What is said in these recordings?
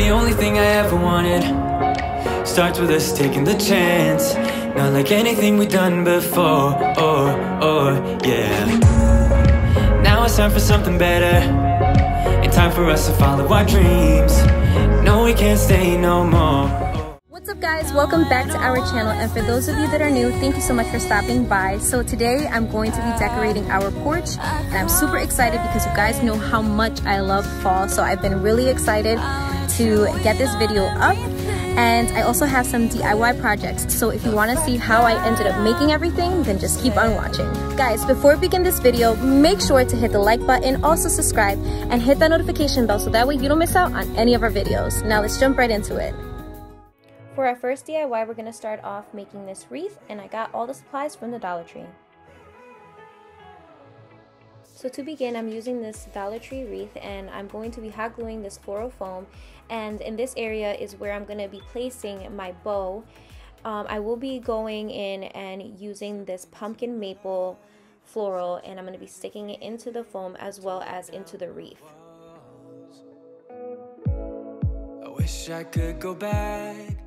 the only thing I ever wanted. Starts with us taking the chance, not like anything we've done before. Yeah. Now it's time for something better, and time for us to follow our dreams. No, we can't stay no more. What's up guys, welcome back to our channel, and for those of you that are new, thank you so much for stopping by. So today I'm going to be decorating our porch, and I'm super excited because you guys know how much I love fall, so I've been really excited to get this video up. And I also have some DIY projects, so if you want to see how I ended up making everything, then just keep on watching. Guys, before we begin this video, make sure to hit the like button, also subscribe, and hit that notification bell so that way you don't miss out on any of our videos. Now let's jump right into it. For our first DIY, we're going to start off making this wreath, and I got all the supplies from the Dollar Tree. So to begin, I'm using this Dollar Tree wreath, and I'm going to be hot gluing this floral foam, and in this area is where I'm going to be placing my bow. I will be going in and using this pumpkin maple floral, and I'm going to be sticking it into the foam as well as into the wreath. I wish I could go back.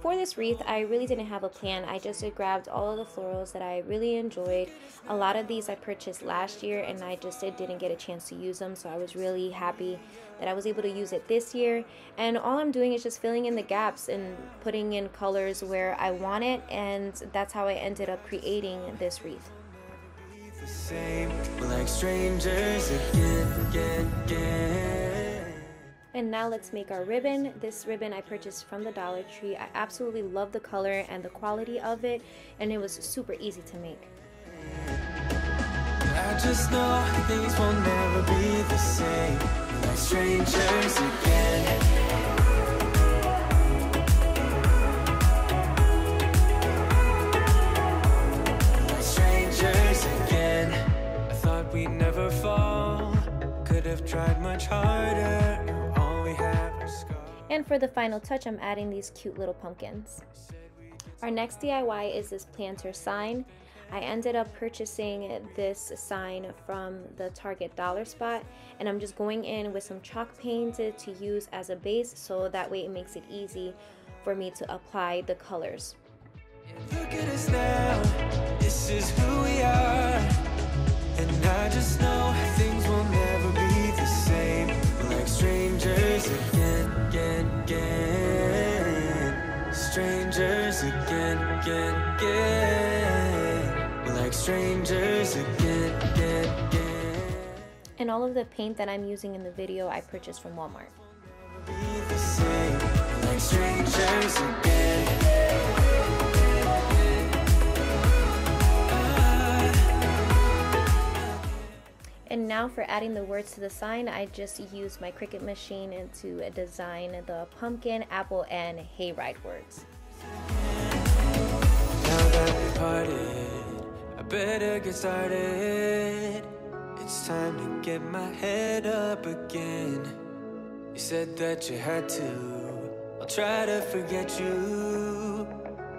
For this wreath, I really didn't have a plan. I just grabbed all of the florals that I really enjoyed. A lot of these I purchased last year, and I just didn't get a chance to use them, so I was really happy that I was able to use it this year. And all I'm doing is just filling in the gaps and putting in colors where I want it, and that's how I ended up creating this wreath. And now let's make our ribbon. This ribbon I purchased from the Dollar Tree. I absolutely love the color and the quality of it, and it was super easy to make. I just know things will never be the same, like strangers again. Like strangers again. I thought we'd never fall, could have tried much harder. And for the final touch, I'm adding these cute little pumpkins. Our next DIY is this planter sign. I ended up purchasing this sign from the Target dollar spot, and I'm just going in with some chalk paint to use as a base, so that way it makes it easy for me to apply the colors. Look at us now, this is who we are, and I just know things will never be the same, like strangers again. Strangers again. We're like strangers again. And all of the paint that I'm using in the video I purchased from Walmart. Be the same, like strangers again. And now for adding the words to the sign, I just used my Cricut machine to design the pumpkin, apple, and hayride words. Now that we parted, I better get started. It's time to get my head up again. You said that you had to, I'll try to forget you.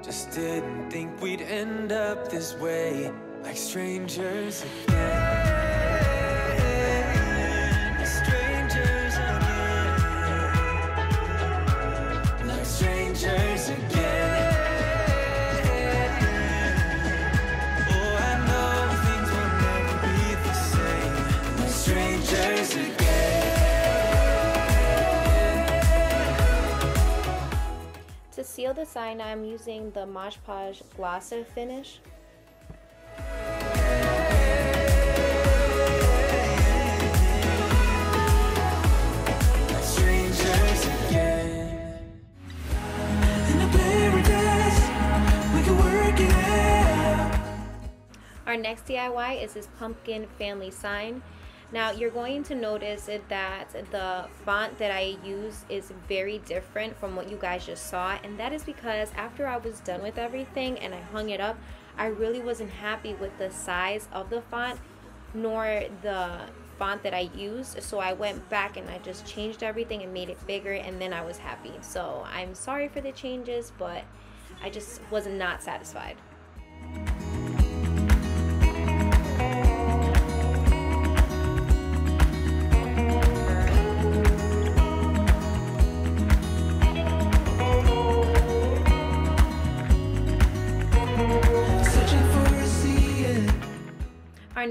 Just didn't think we'd end up this way, like strangers again. Strangers again. Oh, I know things will never be the same, like strangers again. To seal the sign, I'm using the Mod Podge gloss finish. Our next DIY is this pumpkin family sign. Now you're going to notice that the font that I use is very different from what you guys just saw, and that is because after I was done with everything and I hung it up, I really wasn't happy with the size of the font nor the font that I used, so I went back and I just changed everything and made it bigger, and then I was happy. So I'm sorry for the changes, but I just was not satisfied.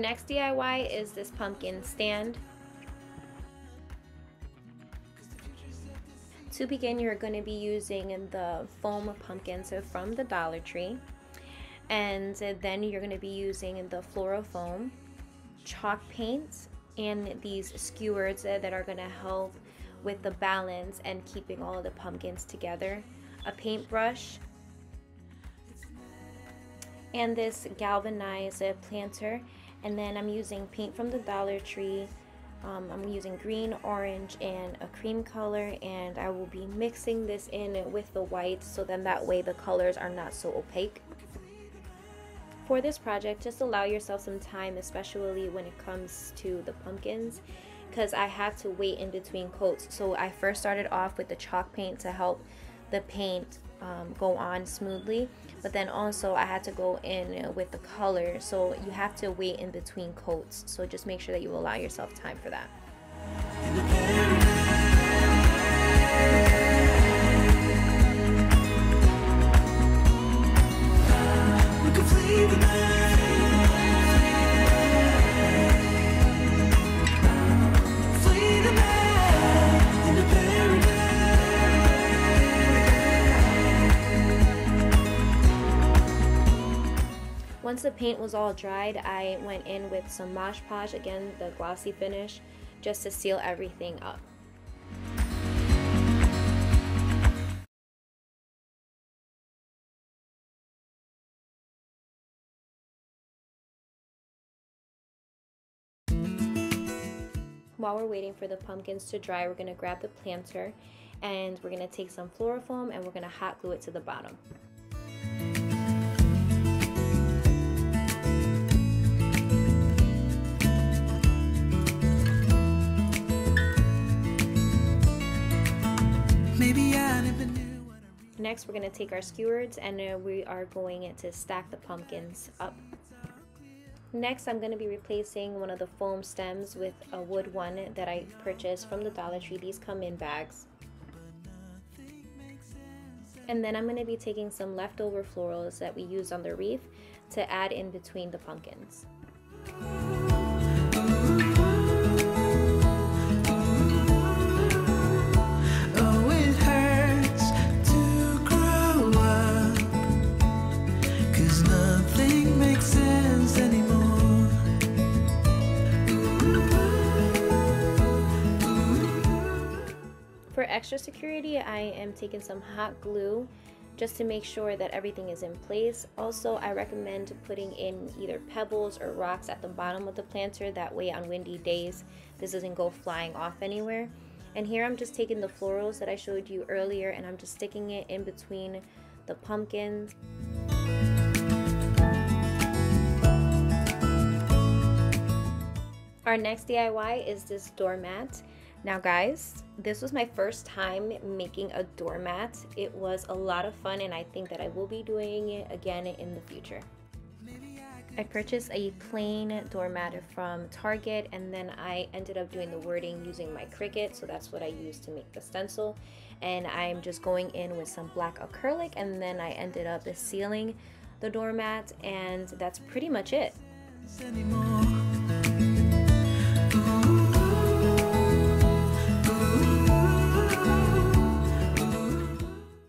next DIY is this pumpkin stand. To begin, you're going to be using the foam pumpkins from the Dollar Tree, and then you're going to be using the floral foam, chalk paint, and these skewers that are going to help with the balance and keeping all of the pumpkins together, a paintbrush, and this galvanized planter. And then I'm using paint from the Dollar Tree. I'm using green, orange, and a cream color, and I will be mixing this in with the white so then that way the colors are not so opaque. For this project, just allow yourself some time, especially when it comes to the pumpkins, because I had to wait in between coats. So I first started off with the chalk paint to help the paint go on smoothly, but then also I had to go in with the color, so you have to wait in between coats. So just make sure that you allow yourself time for that. Once the paint was all dried, I went in with some Mosh Podge, again the glossy finish, just to seal everything up. While we're waiting for the pumpkins to dry, we're going to grab the planter and we're going to take some floral foam and we're going to hot glue it to the bottom. Next, we're going to take our skewers and we are going to stack the pumpkins up. Next, I'm going to be replacing one of the foam stems with a wood one that I purchased from the Dollar Tree. These come in bags. And then I'm going to be taking some leftover florals that we used on the wreath to add in between the pumpkins. For extra security, I am taking some hot glue just to make sure that everything is in place. Also, I recommend putting in either pebbles or rocks at the bottom of the planter. That way on windy days, this doesn't go flying off anywhere. And here I'm just taking the florals that I showed you earlier and I'm just sticking it in between the pumpkins. Our next DIY is this doormat. Now guys, this was my first time making a doormat. It was a lot of fun and I think that I will be doing it again in the future. I purchased a plain doormat from Target and then I ended up doing the wording using my Cricut, so that's what I used to make the stencil. And I'm just going in with some black acrylic and then I ended up sealing the doormat, and that's pretty much it.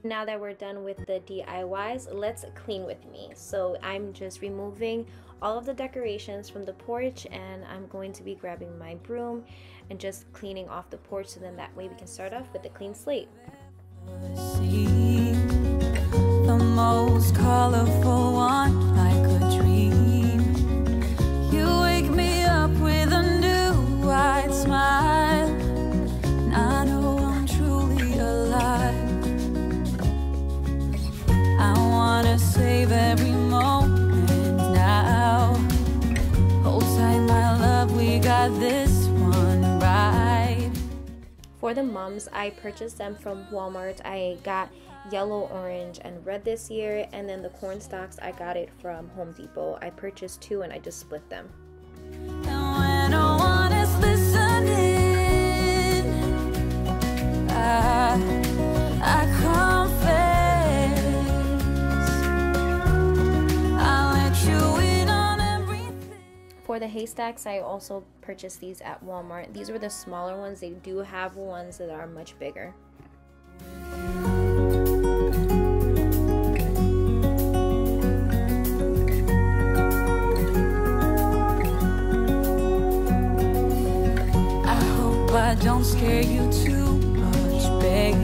Now that we're done with the DIYs, let's clean with me. So I'm just removing all of the decorations from the porch and I'm going to be grabbing my broom and just cleaning off the porch, so then that way we can start off with a clean slate. The most colorful one, like a dream. You wake me up with a new white smile, and I know I'm truly alive. I wanna save every moment now. Hold tight, my love, we got this one right. For the mums, I purchased them from Walmart. I got yellow, orange, and red this year, and then the corn stalks I got it from Home Depot. I purchased two and I just split them. And when no one is listening, I confess, I let you in on everything. For for the haystacks, I also purchased these at Walmart. These were the smaller ones. They do have ones that are much bigger. I don't scare you too much, babe.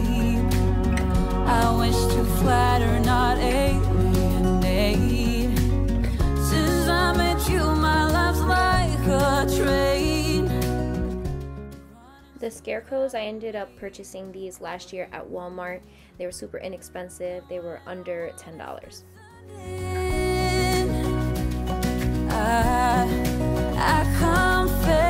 I wish to flatter, not alienate. Since I met you, my life's like a train. The scarecrows, I ended up purchasing these last year at Walmart. They were super inexpensive. They were under $10. I confess,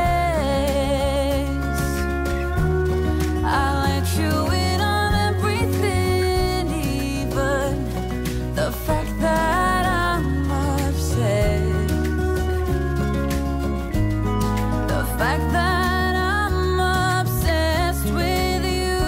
I let you in on everything, even the fact that I'm obsessed, the fact that I'm obsessed with you.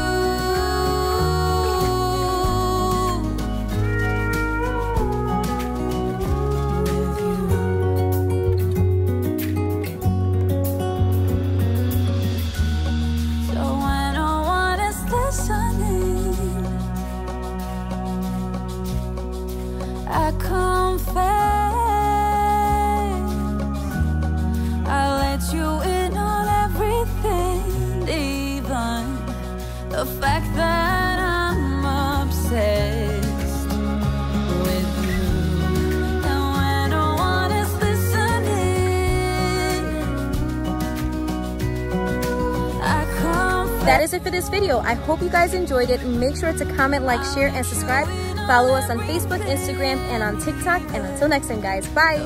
I confess, I let you in on everything, even the fact that I'm obsessed with you. And when no one is listening, I confess. That is it for this video. I hope you guys enjoyed it. Make sure to comment, like, share, and subscribe. Follow us on Facebook, Instagram, and on TikTok. And until next time, guys, bye!